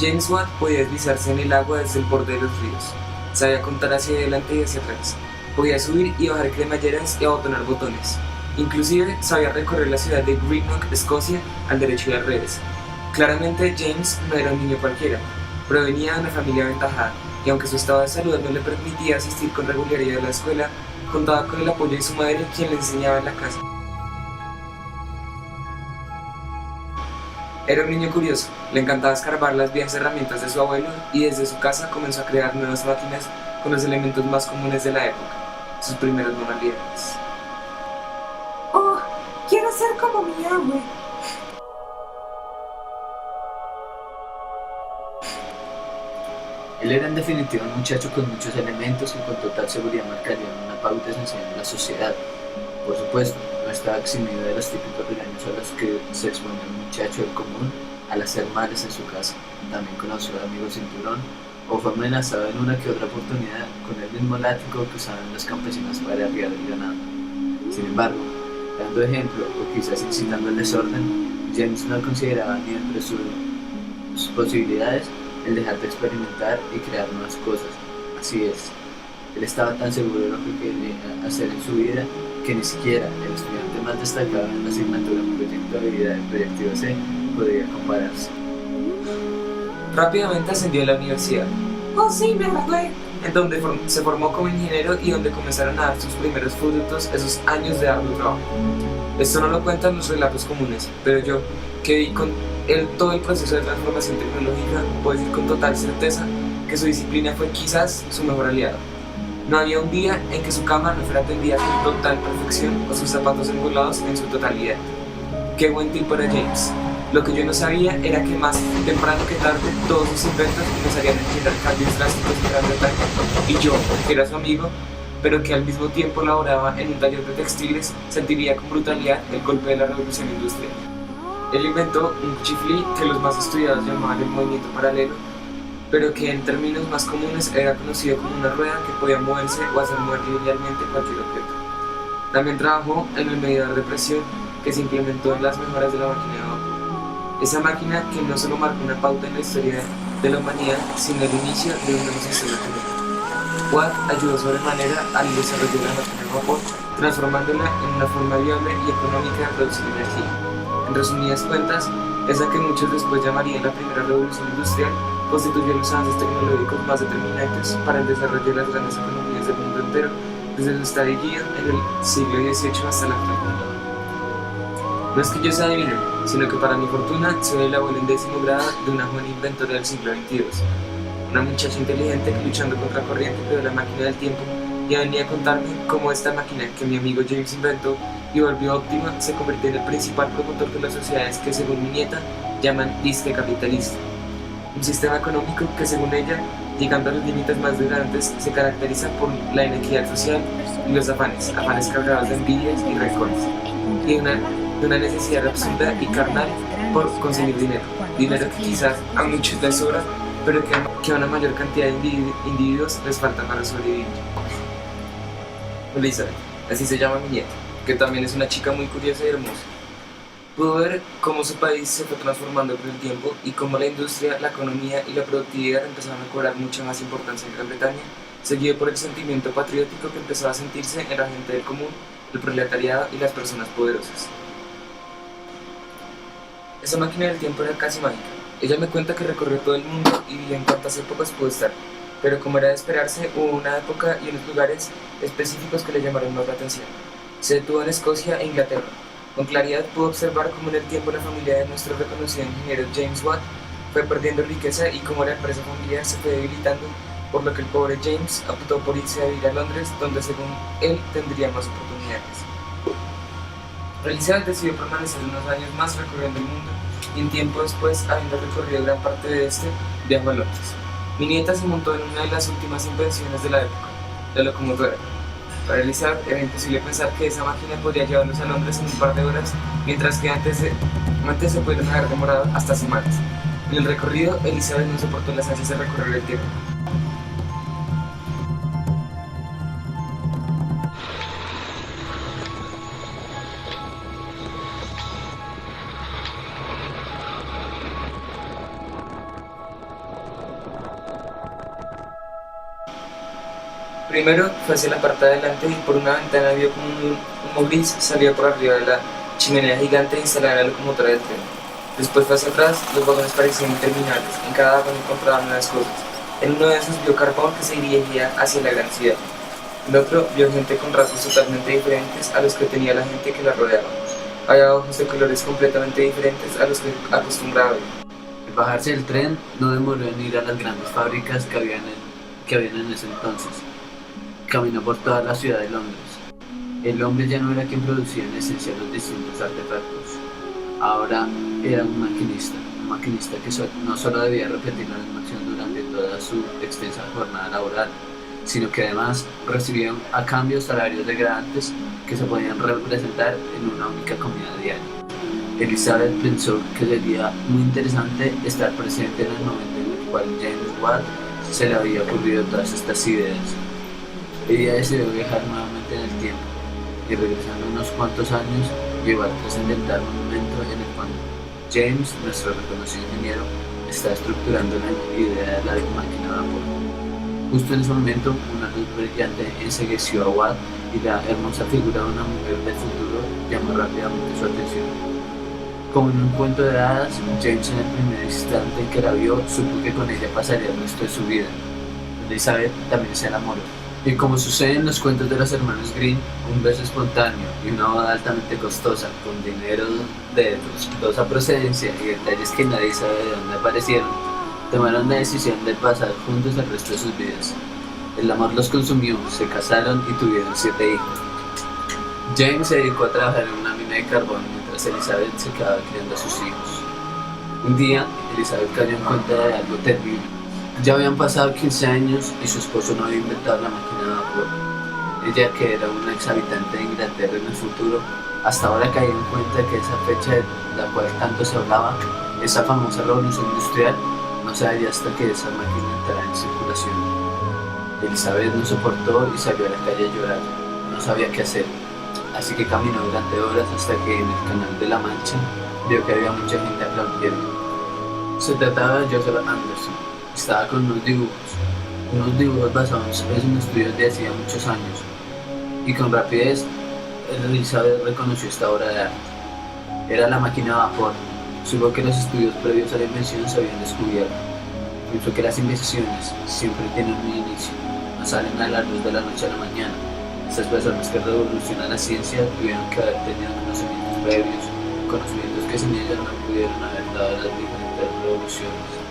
James Watt podía deslizarse en el agua desde el borde de los ríos. Sabía contar hacia adelante y hacia atrás. Podía subir y bajar cremalleras y abotonar botones. Inclusive sabía recorrer la ciudad de Greenock, Escocia, al derecho y al revés. Claramente James no era un niño cualquiera. Provenía de una familia aventajada, y aunque su estado de salud no le permitía asistir con regularidad a la escuela, contaba con el apoyo de su madre, quien le enseñaba en la casa. Era un niño curioso, le encantaba escarbar las viejas herramientas de su abuelo y desde su casa comenzó a crear nuevas máquinas con los elementos más comunes de la época, sus primeros manualidades. Oh, quiero ser como mi abue. Él era en definitiva un muchacho con muchos elementos que con total seguridad marcarían una pauta esencial en la sociedad. Por supuesto, no estaba eximido de los típicos regaños a los que se expone un muchacho del común al hacer males en su casa. También conoció al amigo cinturón o fue amenazado en una que otra oportunidad con el mismo látigo que usaban los campesinos para arriar el ganado. Sin embargo, dando ejemplo o quizás incitando el desorden, James no consideraba ni entre sus posibilidades el dejar de experimentar y crear nuevas cosas. Así es, él estaba tan seguro de lo que quería hacer en su vida que ni siquiera el estudiante más destacado en la asignatura Proyecto de Vida del Proyectivo C podría compararse. Rápidamente ascendió a la universidad, Oh sí, me gradué. en donde se formó como ingeniero y donde comenzaron a dar sus primeros frutos esos años de arduo trabajo. Esto no lo cuentan los relatos comunes, pero yo, que vi con él todo el proceso de transformación tecnológica, puedo decir con total certeza que su disciplina fue quizás su mejor aliado. No había un día en que su cama no fuera tendida con total perfección o sus zapatos engolados en su totalidad. Qué buen tipo era James. Lo que yo no sabía era que más temprano que tarde todos sus inventos comenzarían a generar cambios drásticos en Gran Bretaña. Y yo, que era su amigo, pero que al mismo tiempo laboraba en un taller de textiles, sentiría con brutalidad el golpe de la revolución industrial. Él inventó un chiflí que los más estudiados llamaban el movimiento paralelo, pero que en términos más comunes era conocido como una rueda que podía moverse o hacer mover linealmente cualquier objeto. También trabajó en el medidor de presión que se implementó en las mejoras de la máquina de vapor. Esa máquina que no solo marcó una pauta en la historia de la humanidad, sino el inicio de un nuevo sistema económico. Watt ayudó sobremanera al desarrollo de la máquina de vapor, transformándola en una forma viable y económica de producir energía. En resumidas cuentas, esa que muchos después llamarían la primera revolución industrial, constituyó los avances tecnológicos más determinantes para el desarrollo de las grandes economías del mundo entero, desde su estallido en el siglo XVIII hasta la actualidad. No es que yo sea adivino, sino que para mi fortuna soy el abuelo en 10º grado de una joven inventora del siglo XXII, una muchacha inteligente que luchando contra corriente creó la máquina del tiempo y venía a contarme cómo esta máquina que mi amigo James inventó y volvió óptima se convirtió en el principal promotor de las sociedades que según mi nieta llaman disque capitalista. Un sistema económico que según ella, llegando a los límites más degradantes, se caracteriza por la inequidad social y los afanes cargados de envidias y rencores, y de una necesidad absurda y carnal por conseguir dinero que quizás a muchos les sobra, pero que a una mayor cantidad de individuos les falta para sobrevivir. Elizabeth, así se llama mi nieta, que también es una chica muy curiosa y hermosa. Pudo ver cómo su país se fue transformando con el tiempo y cómo la industria, la economía y la productividad empezaron a cobrar mucha más importancia en Gran Bretaña, seguido por el sentimiento patriótico que empezó a sentirse en la gente del común, el proletariado y las personas poderosas. Esa máquina del tiempo era casi mágica. Ella me cuenta que recorrió todo el mundo y vio en cuántas épocas pudo estar, pero como era de esperarse, hubo una época y unos lugares específicos que le llamaron más la atención. Se detuvo en Escocia e Inglaterra. Con claridad pudo observar cómo en el tiempo la familia de nuestro reconocido ingeniero James Watt fue perdiendo riqueza y cómo la empresa familiar se fue debilitando, por lo que el pobre James optó por irse a vivir a Londres, donde según él tendría más oportunidades. Elizabeth decidió permanecer unos años más recorriendo el mundo y un tiempo después, habiendo recorrido gran parte de este, viajó a Londres. Mi nieta se montó en una de las últimas invenciones de la época, la locomotora. Para Elizabeth era imposible pensar que esa máquina podría llevarnos a Londres en un par de horas, mientras que antes se pudieron haber demorado hasta semanas. En el recorrido, Elizabeth no soportó las ansias de recorrer el tiempo. Primero fue hacia la parte de adelante y por una ventana vio como un humo gris salía por arriba de la chimenea gigante instalada en la locomotora del tren. Después fue hacia atrás, los vagones parecían interminables, en cada vagón encontraban nuevas cosas. En uno de esos vio carbón que se dirigía hacia la gran ciudad. En otro vio gente con rasgos totalmente diferentes a los que tenía la gente que la rodeaba. Había ojos de colores completamente diferentes a los que acostumbraba ver. Al bajarse del tren, no demoró en ir a las grandes fábricas que habían en ese entonces. Caminó por toda la ciudad de Londres. El hombre ya no era quien producía en esencia los distintos artefactos. Ahora era un maquinista que no solo debía repetir la misma acción durante toda su extensa jornada laboral, sino que además recibía a cambio salarios degradantes que se podían representar en una única comida diaria. Elizabeth pensó que sería muy interesante estar presente en el momento en el cual James Watt se le había ocurrido todas estas ideas. Ella decidió viajar nuevamente en el tiempo y, regresando unos cuantos años, llegó al trascendental momento en el cual James, nuestro reconocido ingeniero, está estructurando la idea de la máquina de vapor. Justo en ese momento, una luz brillante encegueció a Watt y la hermosa figura de una mujer del futuro llamó rápidamente su atención. Como en un cuento de hadas, James, en el primer instante en que la vio, supo que con ella pasaría el resto de su vida. Elizabeth también se enamoró. Y como sucede en los cuentos de los hermanos Green, un beso espontáneo y una boda altamente costosa, con dinero de dudosa procedencia y detalles que nadie sabe de dónde aparecieron, tomaron la decisión de pasar juntos el resto de sus vidas. El amor los consumió, se casaron y tuvieron 7 hijos. James se dedicó a trabajar en una mina de carbón mientras Elizabeth se quedaba criando a sus hijos. Un día, Elizabeth cayó en cuenta de algo terrible. Ya habían pasado 15 años y su esposo no había inventado la máquina de vapor. Ella, que era una ex habitante de Inglaterra en el futuro, hasta ahora caía en cuenta que esa fecha de la cual tanto se hablaba, esa famosa revolución industrial, no se haría hasta que esa máquina entrara en circulación. Elizabeth no soportó y salió a la calle a llorar. No sabía qué hacer, así que caminó durante horas hasta que en el Canal de la Mancha vio que había mucha gente aplaudiendo. Se trataba de Joseph Anderson. Estaba con unos dibujos basados en estudios de hacía muchos años, y con rapidez Elizabeth reconoció esta obra de arte. Era la máquina de vapor. Supo que los estudios previos a la invención se habían descubierto. Pensó que las invenciones siempre tienen un inicio, no salen a la luz de la noche a la mañana. Estas personas que revolucionan la ciencia tuvieron que haber tenido conocimientos previos, conocimientos que sin ellos no pudieron haber dado las diferentes revoluciones.